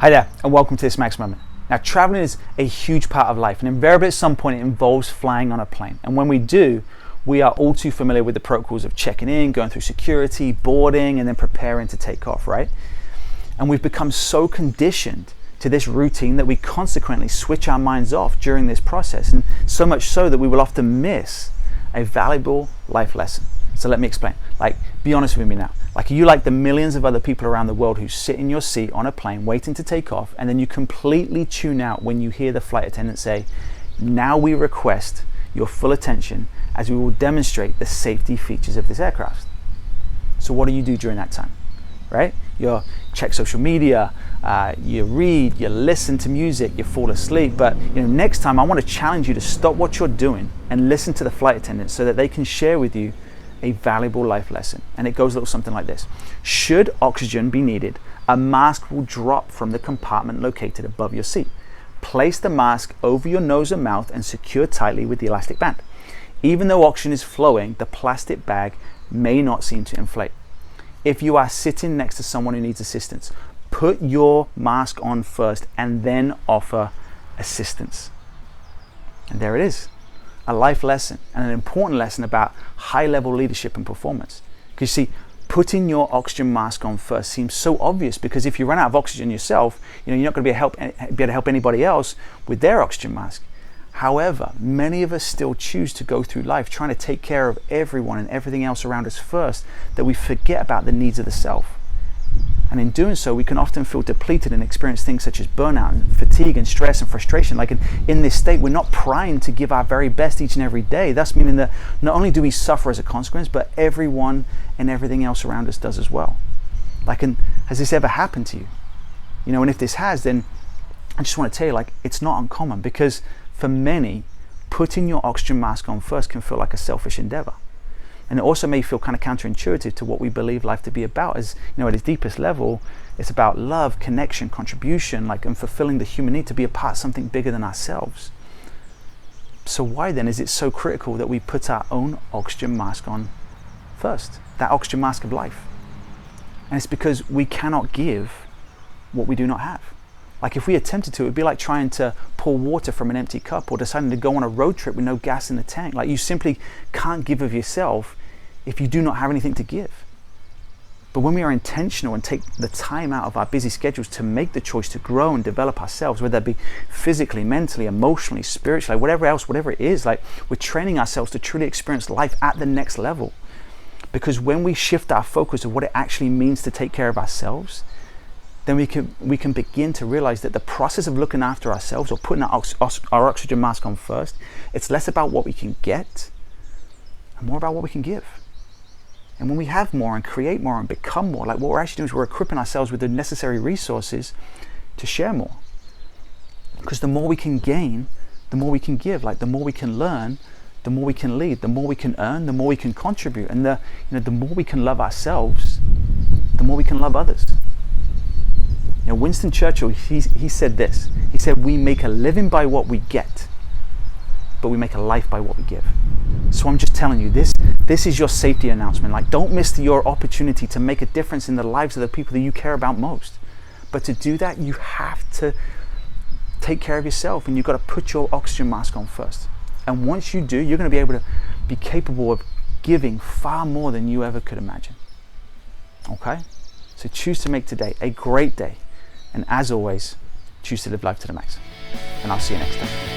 Hi there, and welcome to this Max Moment. Now, traveling is a huge part of life, and invariably at some point it involves flying on a plane. And when we do, we are all too familiar with the protocols of checking in, going through security, boarding, and then preparing to take off, right? And we've become so conditioned to this routine that we consequently switch our minds off during this process, and so much so that we will often miss a valuable life lesson. So let me explain. Be honest with me now. Are you like the millions of other people around the world who sit in your seat on a plane waiting to take off, and then you completely tune out when you hear the flight attendant say, "Now we request your full attention as we will demonstrate the safety features of this aircraft"? So what do you do during that time, right? You check social media, you read, you listen to music, you fall asleep. But next time I want to challenge you to stop what you're doing and listen to the flight attendant so that they can share with you a valuable life lesson. And it goes a little something like this. Should oxygen be needed, a mask will drop from the compartment located above your seat. Place the mask over your nose and mouth and secure tightly with the elastic band. Even though oxygen is flowing, the plastic bag may not seem to inflate. If you are sitting next to someone who needs assistance, put your mask on first and then offer assistance. And there it is. A life lesson, and an important lesson about high-level leadership and performance. Because you see, putting your oxygen mask on first seems so obvious, because if you run out of oxygen yourself, you're not going to be able to help anybody else with their oxygen mask. However, many of us still choose to go through life trying to take care of everyone and everything else around us first, that we forget about the needs of the self. And in doing so, we can often feel depleted and experience things such as burnout and fatigue and stress and frustration. In this state, we're not primed to give our very best each and every day, thus meaning that not only do we suffer as a consequence, but everyone and everything else around us does as well. Has this ever happened to you? And if this has, then I just want to tell you, it's not uncommon, because for many, putting your oxygen mask on first can feel like a selfish endeavor. And it also may feel kind of counterintuitive to what we believe life to be about. As at its deepest level, it's about love, connection, contribution, and fulfilling the human need to be a part of something bigger than ourselves. So why then is it so critical that we put our own oxygen mask on first? That oxygen mask of life. And it's because we cannot give what we do not have. If we attempted to, it would be like trying to pour water from an empty cup, or deciding to go on a road trip with no gas in the tank. You simply can't give of yourself if you do not have anything to give. But when we are intentional and take the time out of our busy schedules to make the choice to grow and develop ourselves, whether that be physically, mentally, emotionally, spiritually, whatever it is, we're training ourselves to truly experience life at the next level. Because when we shift our focus of what it actually means to take care of ourselves, then we can begin to realize that the process of looking after ourselves, or putting our oxygen mask on first, it's less about what we can get and more about what we can give. And when we have more and create more and become more, what we're actually doing is we're equipping ourselves with the necessary resources to share more. Because the more we can gain, the more we can give. The more we can learn, the more we can lead. The more we can earn, the more we can contribute. And the more we can love ourselves, the more we can love others. Winston Churchill, he said this. He said, "We make a living by what we get, but we make a life by what we give." So I'm just telling you, this is your safety announcement. Don't miss your opportunity to make a difference in the lives of the people that you care about most. But to do that, you have to take care of yourself, and you've got to put your oxygen mask on first. And once you do, you're going to be able to be capable of giving far more than you ever could imagine. Okay? So choose to make today a great day. And as always, choose to live life to the max. And I'll see you next time.